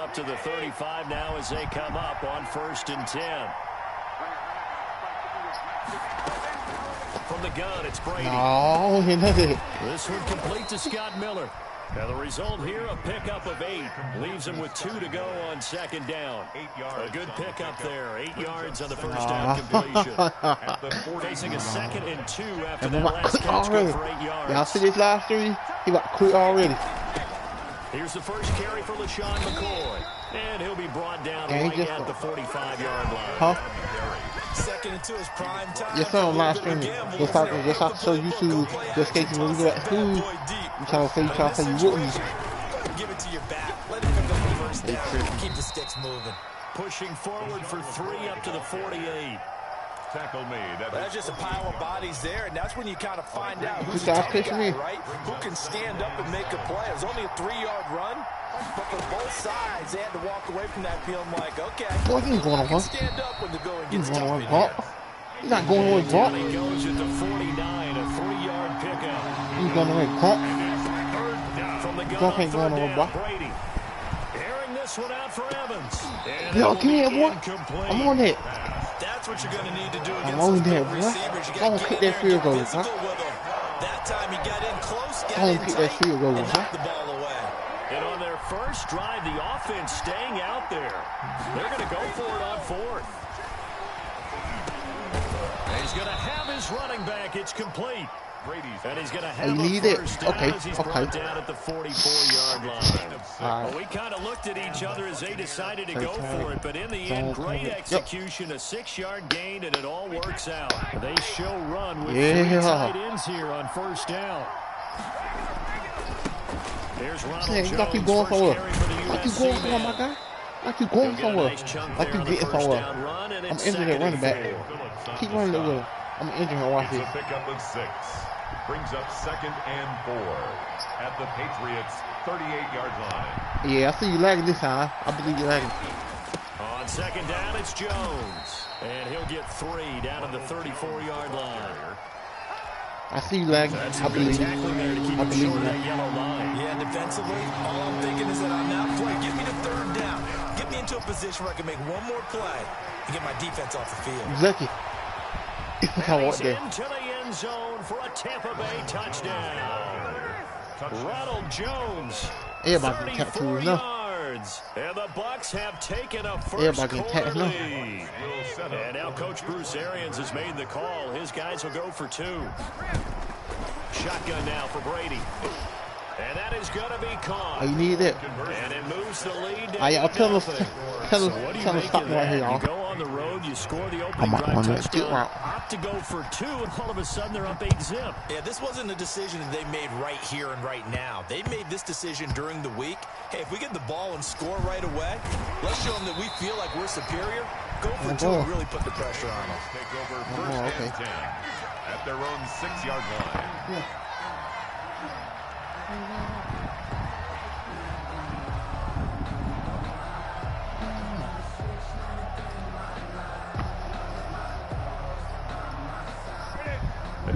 out to the 35 now as they come up on 1st and 10. From the gun, it's Brady. No, This one complete to Scott Miller. Now the result here, a pickup of 8. Leaves him with 2 to go on 2nd down. A good pickup there. 8 yards on the first down completion. Facing a 2nd and 2 after that last catch go for 8 yards. Y'all see this last 3? He about to quit already. Here's the first carry for LaShawn McCoy. And he'll be brought down right at the 45-yard line. Huh? 2nd and 2 is prime time. Yes, sir, on live stream. Just like so YouTube, just in case you do that too. You trying to say you wouldn't. Give it to your back. Let it pick up the first down. Keep the sticks moving. Pushing forward for 3 up to the 48. Tackle made. That's just a pile of bodies there, and that's when you kind of find out who's the the guy, right? Who can stand up and make a play. It was only a 3-yard run, but for both sides, they had to walk away from that field. I'm like, okay, boy, he ain't going to stand up when the going gets tough in here. He's not going away, Buck. He goes at the 49, a 3-yard pickup. He's going away, Buck. From the gun, Buck ain't going away, Buck. Brady. Airing this one out for Evans. Yo, come here, boy. I'm on it. That's what you're going to need to do against I'm on those there, big boy. receivers. You I'm going to kick that field goal, huh? That time he got in close, got I'm in going to kick tight, that field goal, and huh? knocked the ball away. And on their first drive, the offense staying out there. They're going to go for it on 4th. He's going to have his running back. It's complete. And he's going to have a first down as he's brought down at the 44-yard line. Well, we kind of looked at each other as they decided to go for it, but in the end, great execution, a 6-yard gain, and it all works out. They show run with 3 tight ends here on first down. Here's Ronald Jones, like you going somewhere. Like you going somewhere, my guy. Like you going somewhere. Like you getting somewhere. I'm injured at running back. Keep running the way. I'm injured and watch this. Pickup of 6. Brings up 2nd and 4 at the Patriots' 38-yard line. Yeah, I see you lagging this time. I believe you lagging. On 2nd down, it's Jones. And he'll get 3 down at the 34-yard line. I see you lagging. I believe you. I believe you. Yeah, defensively, all I'm thinking is that on that play, get me to 3rd down. Get me into a position where I can make one more play and get my defense off the field. Exactly. And he's into the end zone for a Tampa Bay touchdown. Ronald Jones, 34 yards. And the Bucs have taken a first quarter lead. And now Coach Bruce Arians has made the call. His guys will go for 2. Shotgun now for Brady. And that is going to be caught. You need it. And it moves the lead down. I'll tell him stop right here, y'all. You go on the road, you score the opening drive touchdown, opt to go for 2, and all of a sudden they're up 8-zip. Yeah, this wasn't a decision that they made right here and right now. They made this decision during the week. Hey, if we get the ball and score right away, let's show them that we feel like we're superior. Go for 2 and really put the pressure on them. Take over 1st and 10 at their own 6-yard line. Yeah.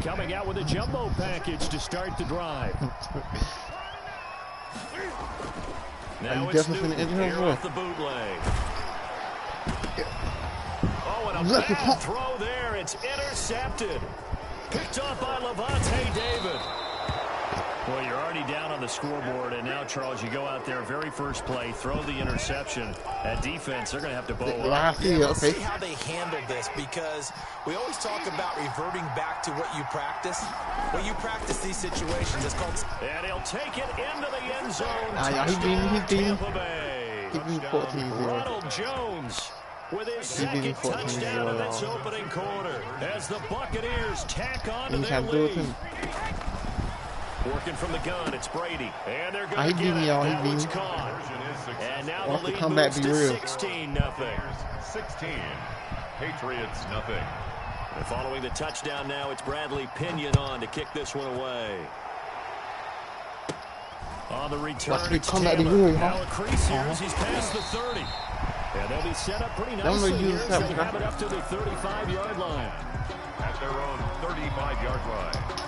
Coming out with a jumbo package to start the drive. Now it's Newton here off the bootleg. Oh, and a bad throw there. It's intercepted. Picked off by Levante David. Well, you're already down on the scoreboard, and now, Charles, you go out there, very first play, throw the interception. At defense, they're going to have to bow up. Let's see how they handle this, because we always talk about reverting back to what you practice. When you practice these situations, it's called... And he'll take it into the end zone. Ronald Jones with his second touchdown of this opening quarter as the Buccaneers tack on to their lead. Working from the gun, it's Brady. And they're going to get it. That one's caught. And now the lead moves to 16-0. 16. Patriots, nothing. And following the touchdown now, it's Bradley Pinion on to kick this one away. On the return, it's Taylor. Now a crease here as he's past the 30. And they'll be set up pretty nicely here as they have it up to the 35-yard line. At their own 35-yard line.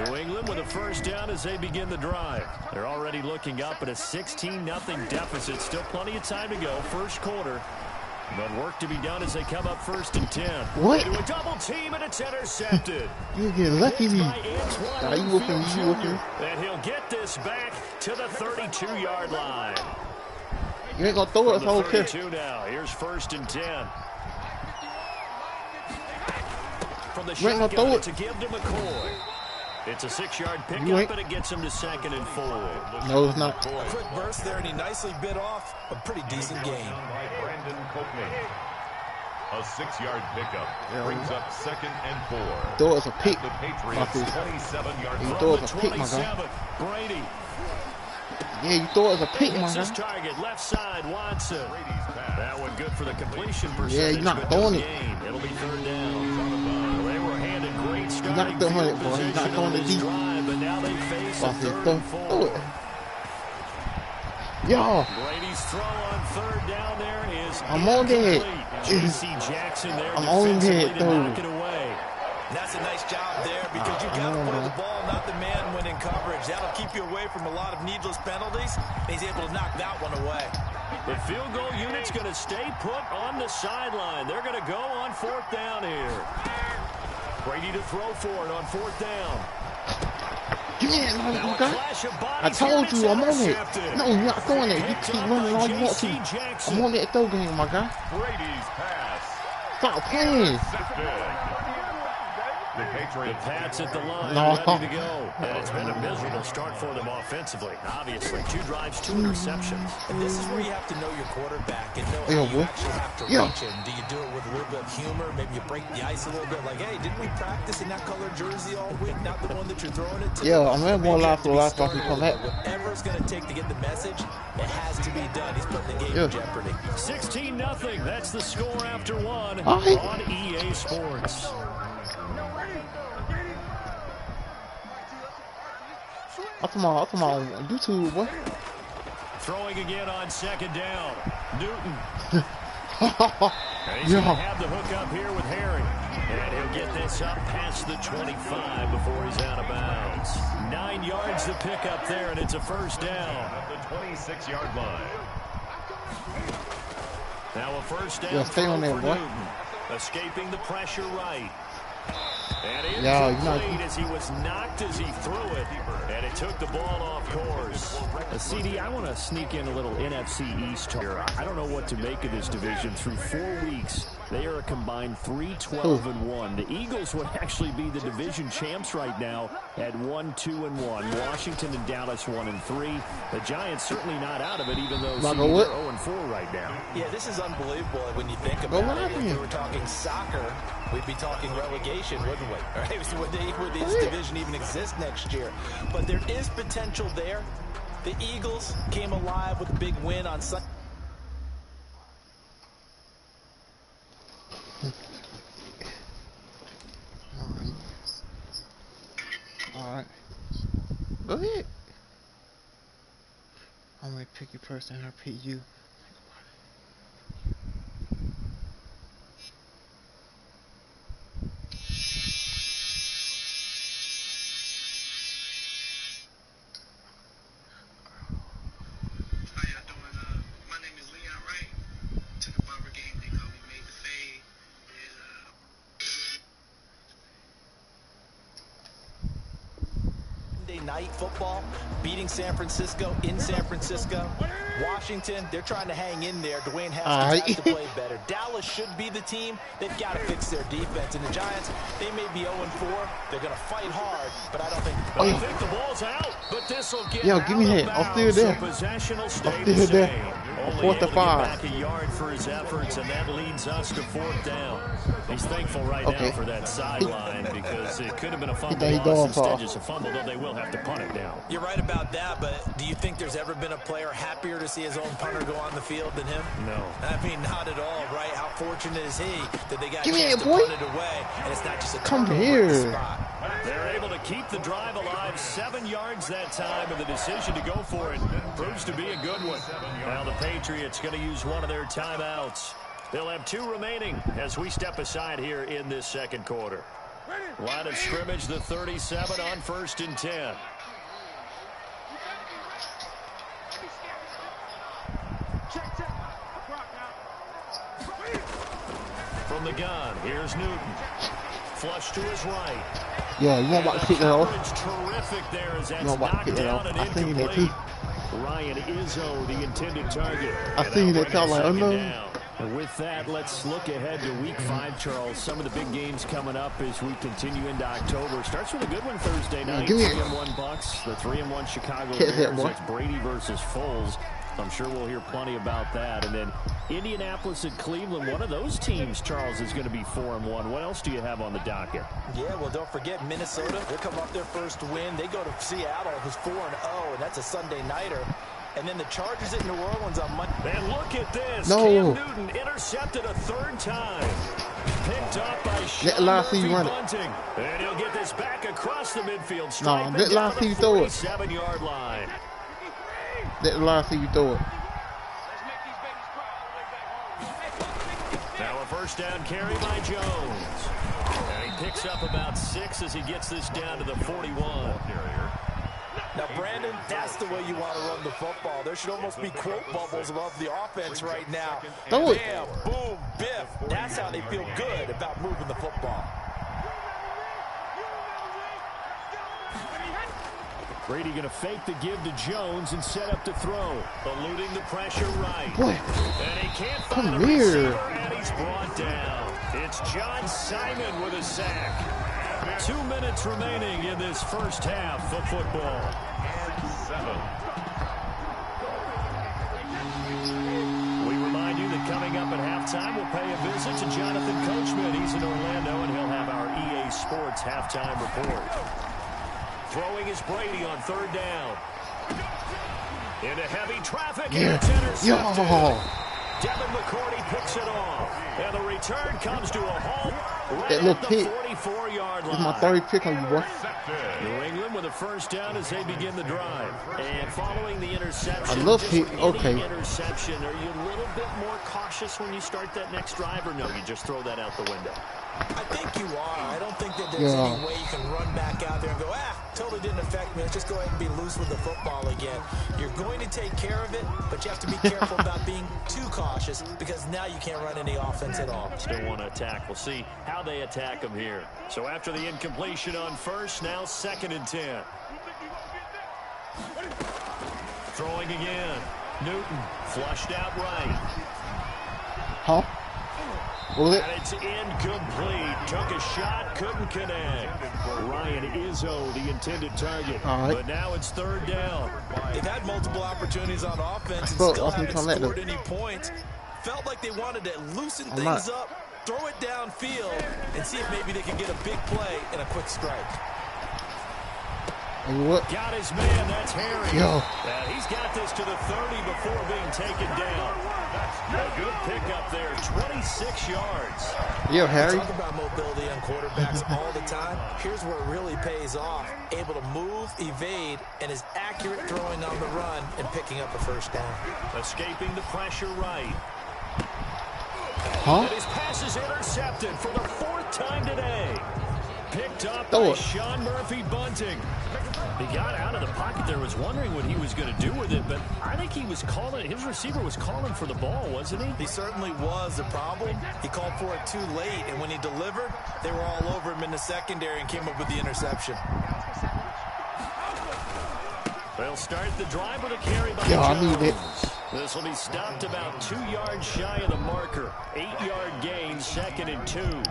New England with a first down as they begin the drive. They're already looking up at a 16-0 deficit. Still plenty of time to go. First quarter. But work to be done as they come up 1st and 10. What? Do a double team and it's intercepted. You get lucky. You looking. And he'll get this back to the 32-yard line. You ain't gonna throw it. From the 32 now. Here's 1st and 10. From the shotgun to give to McCoy. It's a 6-yard pickup, and it gets him to 2nd and 4. No, it's not. A quick burst there, and he nicely bit off a pretty decent gain. A 6-yard pickup brings up 2nd and 4. Throw us a pick. The Patriots 27-yard line. Throw us a pick, my guy. Brady. Yeah, you throw us a pick, my guy. Target left side, Watson. That one good for the completion percentage. Yeah, you're not throwing it. It'll be 3rd down. They were handed great starting. You're not throwing it, boy. You're not throwing it deep. But now they face a 3rd and 4. Throw it. Yo. Brady's throw on 3rd down there is I'm on that. J.C. Jackson there. I'm on that, though. Knock it away. That's a nice job there because you got to play the ball, not the man when in coverage. That'll keep you away from a lot of needless penalties. He's able to knock that one away. The field goal unit's going to stay put on the sideline. They're going to go on 4th down here. Brady to throw for it on 4th down. Give me that, motherfucker. I told you, I'm on it. No, you're not throwing it. You keep running all you want to. I'm on that throw game, my guy. Brady's pass. Stop playing. The Pats at the line, ready to go. And it's been a miserable start for them offensively. Obviously, 2 drives, 2 interceptions. And this is where you have to know your quarterback and know how you actually have to reach him. Do you do it with a little bit of humor? Maybe you break the ice a little bit. Like, hey, didn't we practice in that colored jersey all week? Not the one that you're throwing it to. Yeah, I'm going to go live for the last time we come back. Whatever it's going to take to get the message, it has to be done. He's putting the game in jeopardy. 16-0. That's the score after 1 right. on EA Sports. I'm talking about on YouTube, boy. Throwing again on 2nd down. Newton. And he's going to have the hook up here with Harry. And he'll get this up past the 25 before he's out of bounds. 9 yards to pick up there, and it's a 1st down. At the 26-yard line. Now a 1st down. Yeah, stay on there, boy. Newton. Escaping the pressure right. And incomplete as he was knocked as he threw it. And it took the ball off course. CD, I want to sneak in a little NFC East here. I don't know what to make of this division. Through 4 weeks, they are a combined 3-12-1. The Eagles would actually be the division champs right now at 1-2-1. Washington and Dallas 1-3. The Giants certainly not out of it, even though they're 0-4 right now. Yeah, this is unbelievable when you think about it. If we were talking soccer, we'd be talking relegation, wouldn't we? Right? Would this division even exist next year? But there is potential there. The Eagles came alive with a big win on Sunday. All right. Go ahead. I'm gonna pick you first and I'll pick you. Night football, beating San Francisco in San Francisco. Washington, they're trying to hang in there. Dwayne Haskins has to play better. Dallas should be the team. They've got to fix their defense. And the Giants, they may be 0-4. They're going to fight hard, but I don't think. I think the ball's out, but this will get give me that. I'm still there. So possession will stay I'm still there. 4th and 5. Back a yard for his efforts, and that leads us to 4th down. He's thankful right now for that sideline because it could have been a fumble loss. Instead, just a fumble, though they will have to punt it down. You're right about that, but do you think there's ever been a player happier to see his own punter go on the field than him? No. I mean, not at all, right? How fortunate is he that they got a chance to punt it away, and it's not just a turnover spot. They're able to keep the drive alive, 7 yards that time, and the decision to go for it proves to be a good one. Now the Patriots going to use one of their timeouts. They'll have 2 remaining as we step aside here in this 2nd quarter. Line of scrimmage, the 37 on 1st and 10. From the gun, here's Newton. Flush to his right. Yeah, you want to kick that off? Terrific there as that's you want to kick that off? I seen that too. Ryan Izzo, the intended target. I seen that too. Like, oh no. And with that, let's look ahead to Week 5, Charles. Some of the big games coming up as we continue into October. Starts with a good one Thursday night. 3-1 Bucks, the 3-1 Chicago Bears. It's Brady versus Foles. I'm sure we'll hear plenty about that. And then Indianapolis and Cleveland, one of those teams, Charles, is going to be 4-1. What else do you have on the docket? Yeah, well, don't forget Minnesota. They're coming off their first win. They go to Seattle, who's 4-0, and that's a Sunday nighter. And then the Chargers at New Orleans on Monday. And look at this. No. Cam Newton intercepted a 3rd time. Picked up by Sean Murphy Bunting. And he'll get this back across the midfield. No, let last see you throw it. 7-yard line. Let last see you throw it. Now a 1st down carry by Jones. And he picks up about 6 as he gets this down to the 41. Now, Brandon, that's the way you want to run the football. There should almost be quote bubbles above the offense right now. Throw it. Bam, boom, biff. That's how they feel good about moving the football. Brady going to fake the give to Jones and set up to throw. Eluding the pressure right. Boy. And he can't find a here. receiver, and he's brought down. It's John Simon with a sack. 2 minutes remaining in this first half of football. We remind you that coming up at halftime, we'll pay a visit to Jonathan Coachman. He's in Orlando, and he'll have our EA Sports halftime report. Throwing is Brady on 3rd down. Into heavy traffic, and it's intercepted. Devin McCourty picks it off. And the return comes to a halt right that at the pick. 44-yard line. It's my 3rd pick on you, boy. New England with a 1st down as they begin the drive. And following the interception, I love pick. Okay. Interception, are you a little bit more cautious when you start that next drive, or no, you just throw that out the window? I think you are. I don't think that there's any way you can run back out there and go, totally didn't affect me. Let's just go ahead and be loose with the football again. You're going to take care of it, but you have to be careful about being too cautious because now you can't run any offense at all. Still want to attack. We'll see how they attack them here. So after the incompletion on 1st, now 2nd and 10. Throwing again. Newton flushed out right. Huh? And it's incomplete. Took a shot, couldn't connect. Ryan Izzo, the intended target. But now it's 3rd down. They've had multiple opportunities on offense and still haven't scored any points. Felt like they wanted to loosen things up, throw it downfield, and see if maybe they can get a big play and a quick strike. Got his man, that's Harry. Yo. He's got this to the 30 before being taken down. A good pickup there, 26 yards. Yo, Harry. We talk about mobility on quarterbacks all the time. Here's where it really pays off. Able to move, evade, and is accurate throwing on the run and picking up a 1st down. Escaping the pressure right. Huh? And his pass is intercepted for the 4th time today. Picked up by Sean Murphy Bunting. He got out of the pocket there, was wondering what he was going to do with it, but I think he was calling, his receiver was calling for the ball, wasn't he? He certainly was. The problem, he called for it too late, and when he delivered, they were all over him in the secondary and came up with the interception. They'll start the drive with a carry by Jones. I need it. This will be stopped about 2 yards shy of the marker. 8-yard gain, 2nd and 2.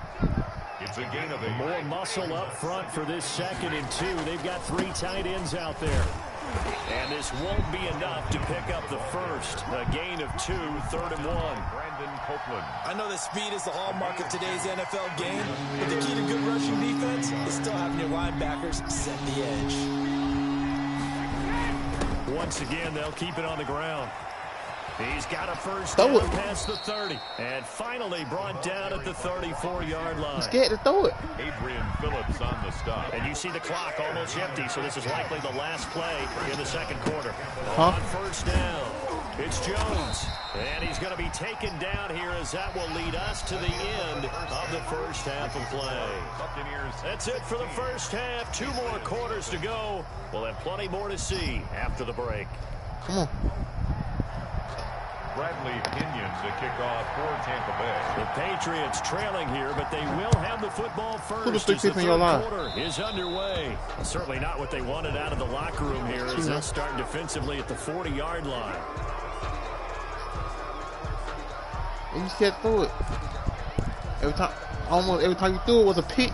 It's a gain of 8. More muscle up front for this 2nd and 2. They've got 3 tight ends out there. And this won't be enough to pick up the first. A gain of 2, 3rd and 1. Brandon Copeland. I know that speed is the hallmark of today's NFL game, but the key to good rushing defense is still having your linebackers set the edge. Once again, they'll keep it on the ground. He's got a 1st down past the 30. And finally brought down at the 34-yard line. I'm scared to throw it. Adrian Phillips on the stop. And you see the clock almost empty, so this is likely the last play in the 2nd quarter. Huh? On 1st down. It's Jones. And he's going to be taken down here as that will lead us to the end of the first half of play. That's it for the first half. 2 more quarters to go. We'll have plenty more to see after the break. Come on. Bradley Pinion to kick off for Tampa Bay. The Patriots trailing here, but they will have the football first as the third quarter is underway. Well, certainly not what they wanted out of the locker room here as they'll start defensively at the 40-yard line. And you said throw it. Almost every time you threw it was a pick.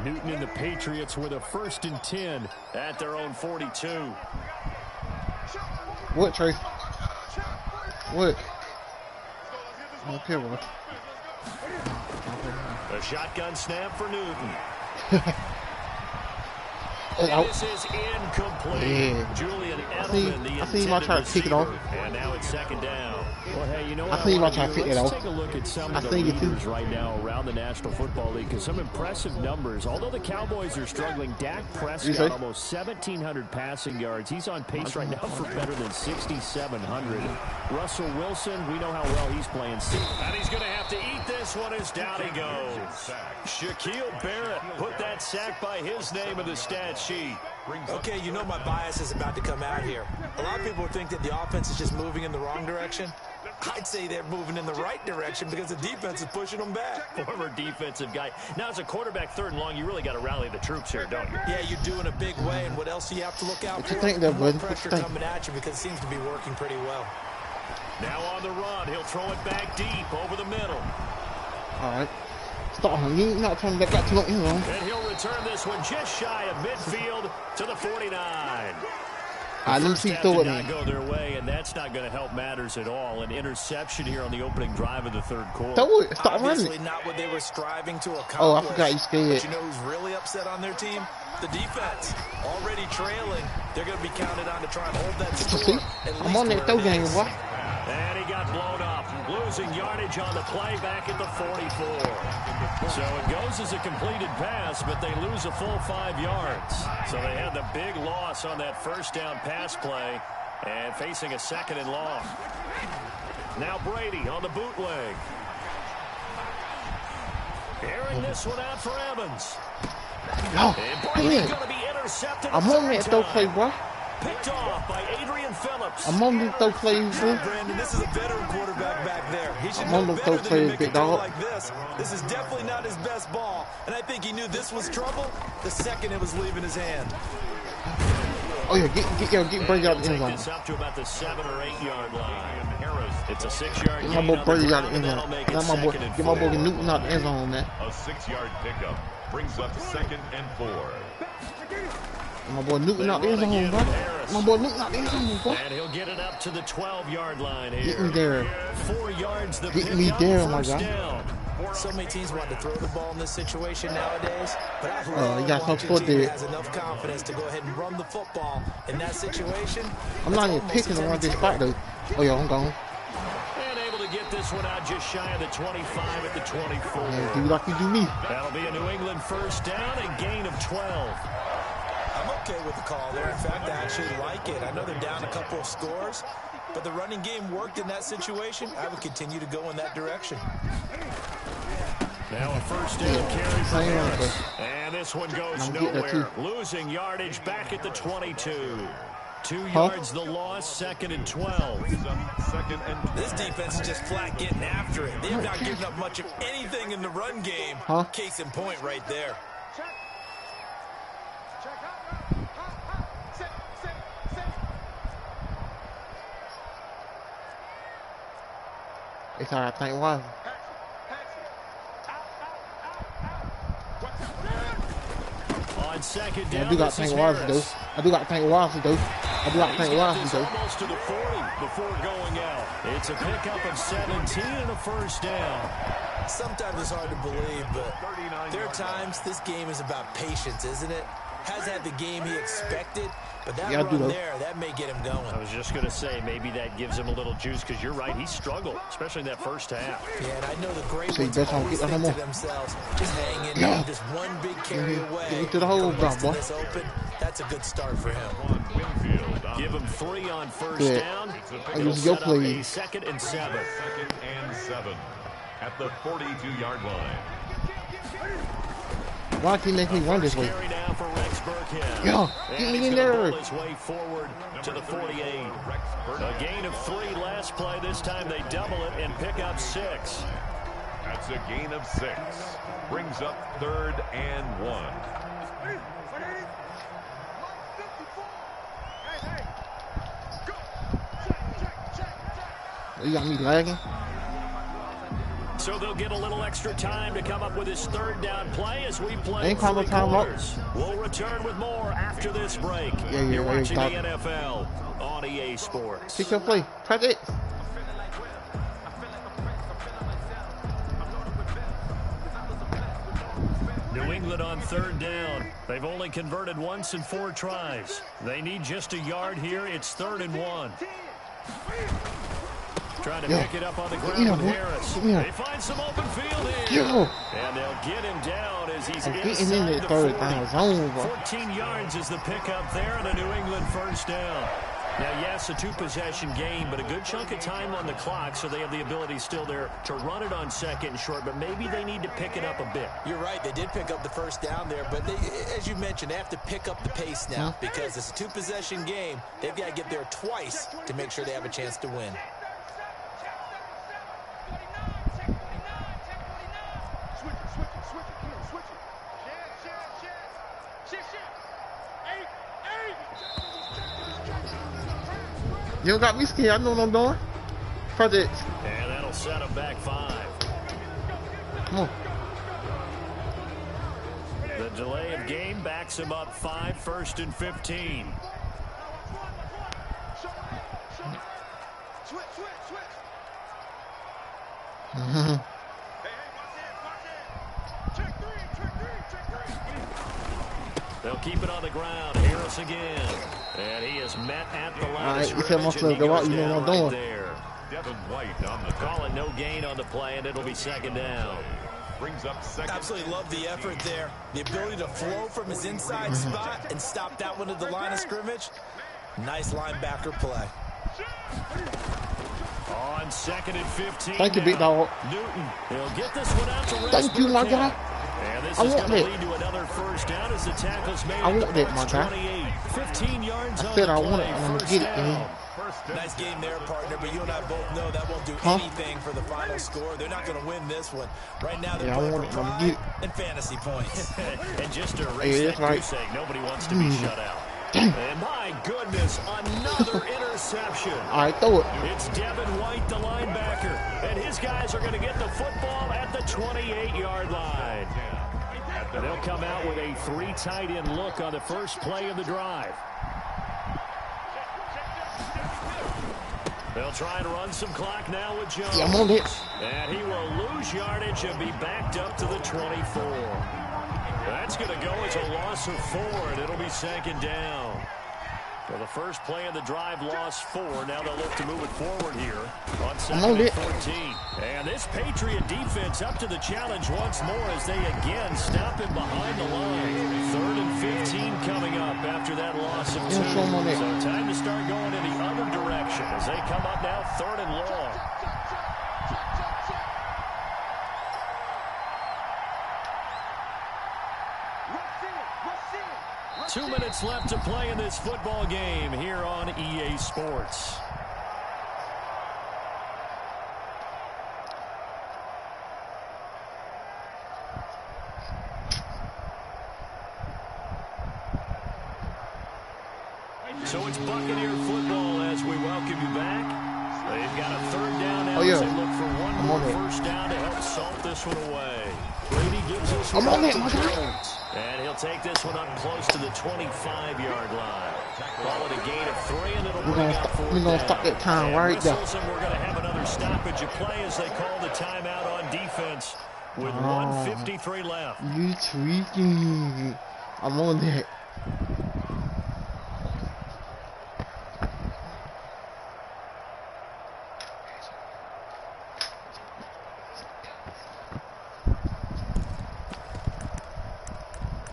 Newton and the Patriots with a 1st and 10 at their own 42. What, Trace? What? I don't care, bro. A shotgun snap for Newton. This is incomplete. Yeah. Julian Edelman, I see him try to kick it off. And now it's 2nd down. Well, hey, you know what I see him try to kick it off. Let's take a look at some of the leaders right now around the National Football League because some impressive numbers. Although the Cowboys are struggling, Dak Prescott almost 1,700 passing yards. He's on pace right now for better than 6,700. Russell Wilson, we know how well he's playing. And he's going to have to eat this one as down he goes. Shaquille Barrett put that sack by his name in the stat sheet. Okay, you know my bias is about to come out here. A lot of people think that the offense is just moving in the wrong direction. I'd say they're moving in the right direction because the defense is pushing them back. Former defensive guy. Now, as a quarterback 3rd and long, you really got to rally the troops here, don't you? Yeah, you do in a big way. And what else do you have to look out for? More pressure coming at you because it seems to be working pretty well. Now on the run, he'll throw it back deep over the middle. All right. Stop him. You're not turning back out to no end zone. And he'll return this one just shy of midfield to the 49. Let me see throw it. Did not go their way, and that's not going to help matters at all. An interception here on the opening drive of the 3rd quarter. Throw it. Stop running. Obviously not what they were striving to accomplish. Oh, I forgot you scared. But you know who's really upset on their team? The defense. Already trailing. They're going to be counted on to try and hold that score. I'm on that throw game, boy. And he got blown up, losing yardage on the play back at the 44. So it goes as a completed pass, but they lose a full 5 yards. So they had the big loss on that 1st down pass play and facing a 2nd and long. Now Brady on the bootleg. Airing this one out for Evans. And Brady's going to be intercepted. I'm on that throw play, boy. Picked off by Adrian Phillips. I'm on that throw play, bro. Brandon, this is a veteran quarterback back there. He should know better than to make a throw like this. This is definitely not his best ball. And I think he knew this was trouble the second it was leaving his hand. Oh, yeah, get Brady out of the end zone. This up to about the 7 or 8 yard line. It's a 6-yard gain. Get my boy Brady out of the end zone. Get my boy Newton out of the end zone, man. A 6-yard pickup brings up 2nd and 4. My boy Newton out the end zone, bro. My boy Newton out the end zone, bro. And he'll get it up to the 12-yard line here. Get me there. 4 yards the Get me there, my guy. So many teams want to throw the ball in this situation nowadays, but I you got some foot there. Has enough confidence to go ahead and run the football in that situation. I'm not even picking around this spot though. Oh yeah, I'm gone. And able to get this one out just shy of the 25 at the 24. Yeah, do like you do me. That'll be a New England 1st down and gain of 12. I'm okay with the call there. In fact, I actually like it. I know they're down a couple of scores, but the running game worked in that situation. I would continue to go in that direction. Now a 1st down carry for Harris. And this one goes nowhere. Losing yardage back at the 22. 2 yards the loss, 2nd and 12. This defense is just flat getting after it. They have not given up much of anything in the run game. Case in point right there. It's all right, thank you. On 2nd down, I do got to thank Wisely, though. I do got to thank Wisely, though. Almost to the 40 before going out. It's a pickup of 17 and a 1st down. Sometimes it's hard to believe, but there are times this game is about patience, isn't it? Has had the game he expected, but that run there, that may get him going. I was just going to say, maybe that gives him a little juice, because you're right, he struggled, especially in that 1st half. Yeah, and I know the great ones always think to themselves, just hang in there, just one big carry away. Get to the hole, boy. That's a good start for him. Winfield Give him 3 on first Good. down. I use your play. 2nd and 7. 2nd and 7 at the 42-yard line. Why can't he make me run this way? Yeah, get me in there. His way forward to the 48. A gain of 3 last play. This time they double it and pick up 6. That's a gain of 6. Brings up 3rd and 1. You got me lagging. So they'll get a little extra time to come up with his 3rd down play as we play. Ain't called no time up. We'll return with more after this break. Yeah, You're watching the NFL on EA Sports. Pick up play. Press it. New England on 3rd down. They've only converted once in 4 tries. They need just a yard here. It's 3rd and 1. Trying to pick it up on the ground with Harris. They find some open field here. And they'll get him down as he's inside the 40. 14 yards is the pickup there and a New England first down. Now, yes, a 2-possession game, but a good chunk of time on the clock, so they have the ability still there to run it on 2nd and short, but maybe they need to pick it up a bit. You're right. They did pick up the first down there, but they, as you mentioned, they have to pick up the pace now because it's a 2-possession game. They've got to get there twice to make sure they have a chance to win. You don't got me scared. I know what I'm doing. Press it. And that'll set him back 5. Come on. The delay of game backs him up 5, 1st and 15. They'll keep it on the ground. Harris again. And he is met at the line. All right, you said most of go out. You know what I'm doing. There. Devin White on the call it no gain on the play, and it'll be 2nd down. Brings up 2nd. Absolutely love the effort there. The ability to flow from his inside spot and stop that one at the line of scrimmage. Nice linebacker play. On 2nd and 15. Thank you, big dog. Newton. He'll get this one out to Thank you, my guy. And this I is want going to that. lead to another first down as the tackle's made. I want that, my guy. 15 yards I said I want it. play, I'm going to get it. Man. Nice game there, partner, but you and I both know that won't do anything for the final score. They're not going to win this one. Right now, they're playing for pride and fantasy points. And just to erase that goose egg, nobody wants to be shut out. And my goodness, another interception. All right, throw it. It's Devin White, the linebacker, and his guys are going to get the football at the 28-yard line. They'll come out with a 3 tight end look on the first play of the drive. They'll try and run some clock now with Jones. Yeah, I'm on it. And he will lose yardage and be backed up to the 24. That's going to go as a loss of 4, and it'll be 2nd down. Well, the first play of the drive lost 4. Now they'll look to move it forward here on 2nd and 14. And this Patriot defense up to the challenge once more as they again stop him behind the line. 3rd and 15 coming up after that loss of 2. So time to start going in the other direction as they come up now 3rd and long. 2 minutes left to play in this football game here on EA Sports. So it's Buccaneer football as we welcome you back. They've got a 3rd down now as they look for one more first down to help salt this one away. Brady gives us one to Jones. And he'll take this one up close to the 25-yard line. Call it a gain of 3, and it'll bring out 4th down. We're going to stop that time right there. And we're going to have another stoppage of play as they call the timeout on defense with 1:53 left. You tweaking. I'm on that.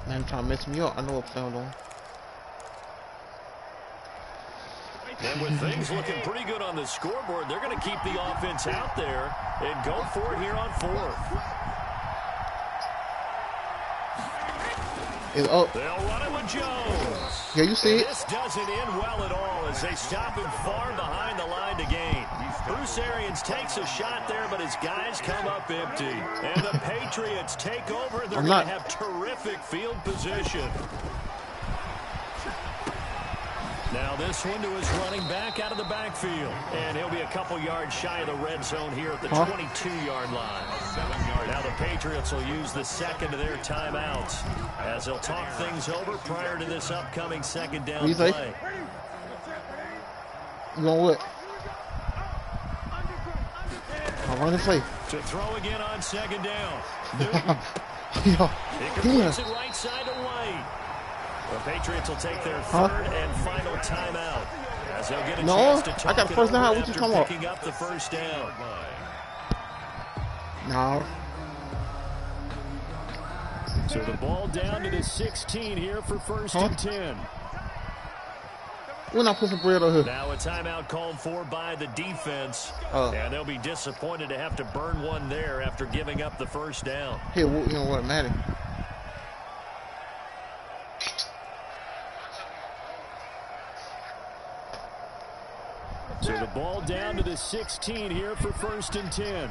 Man, trying to mess me up. I know what's going on. And with things looking pretty good on the scoreboard, they're going to keep the offense out there and go for it here on 4th. Oh. They'll run it with Jones. Yeah, you see it. This doesn't end well at all as they stop him far behind the line to gain. Bruce Arians takes a shot there, but his guys come up empty. And the Patriots take over. They're going to have terrific field position. Now this one to his running back out of the backfield. And he'll be a couple yards shy of the red zone here at the 22-yard line. Now the Patriots will use the second of their timeouts as they'll talk things over prior to this upcoming second down play. You going what? I want to play. To throw again on second down. He completes it right side to White. The Patriots will take their third and final timeout as they'll get a chance to talk I got the first down. What you talking about? Picking up the first down. No. So the ball down to the 16 here for first and 10. We're not putting bread on here. Now a timeout called for by the defense. And they'll be disappointed to have to burn one there after giving up the first down. Hey, you know what, Maddie? So the ball down to the 16 here for first and 10.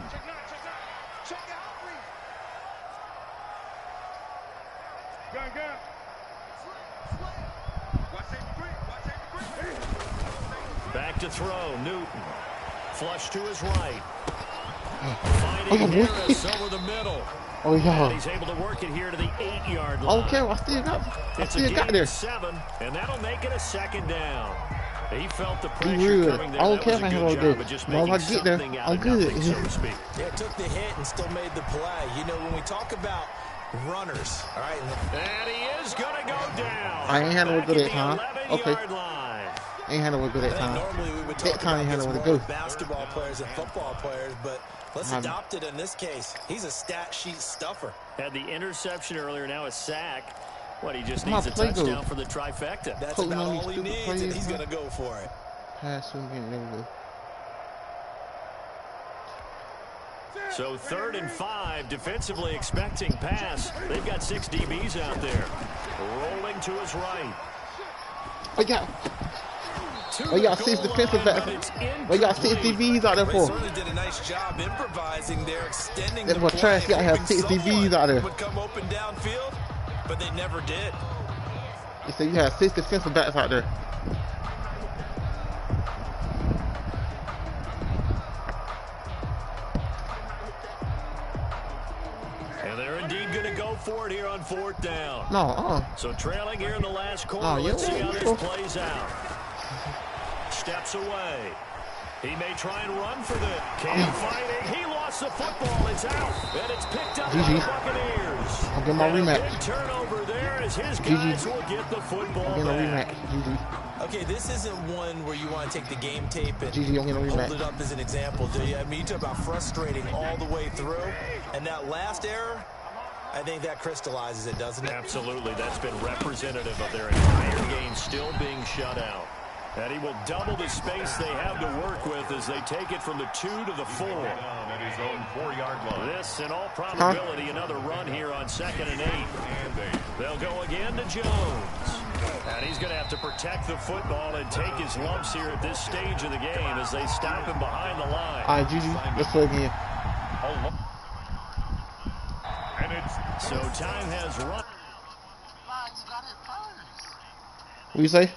Back to throw, Newton. Flush to his right. Finding Harris over the middle. Oh, yeah. And he's able to work it here to the 8-yard line. Okay, I still got there. 7, and that'll make it a second down. He felt the pressure coming there. I don't care if I have all day. Well, if I get there, I'm good. Yeah, took the hit and still made the play. You know, when we talk about runners, all right? And he is going to go down. I ain't had no good at time. Okay. Line. Ain't had no good at time. Normally we would talk about this more with basketball players and football players, but let's adopt it in this case. He's a stat sheet stuffer. Had the interception earlier, now a sack. What, he just needs a touchdown for the trifecta. That's about all he needs, and he's going to go for it. Pass him, never. So 3rd and 5, defensively expecting pass. They've got 6 DBs out there. Rolling to his right. We got 6 defensive backs. We got 6 DBs out there for. They certainly did a nice job improvising there, extending the play. Trash got to have 6 DBs out there. Would come open downfield, but they never did. You say you have 6 defensive backs out there. And they're indeed going to go for it here on 4th down. No, So trailing here in the last quarter. Let's see how this plays out. Steps away. He may try and run for the. Can't find it. He lost the football. It's out. And it's picked up by the Buccaneers. I'll get my rematch. Big turnover there as his guys will get the football I'll get a back. rematch. Okay, this isn't one where you want to take the game tape and hold it up as an example, do you? I mean, you talk about frustrating all the way through. And that last error, I think that crystallizes it, doesn't it? Absolutely. That's been representative of their entire game still being shut out. And he will double the space they have to work with as they take it from the 2 to the 4. At his own 4-yard line. This, in all probability, another run here on 2nd and 8. They'll go again to Jones. And he's going to have to protect the football and take his lumps here at this stage of the game as they stop him behind the line. All right, Gigi, let's play again. So time has run. What you say?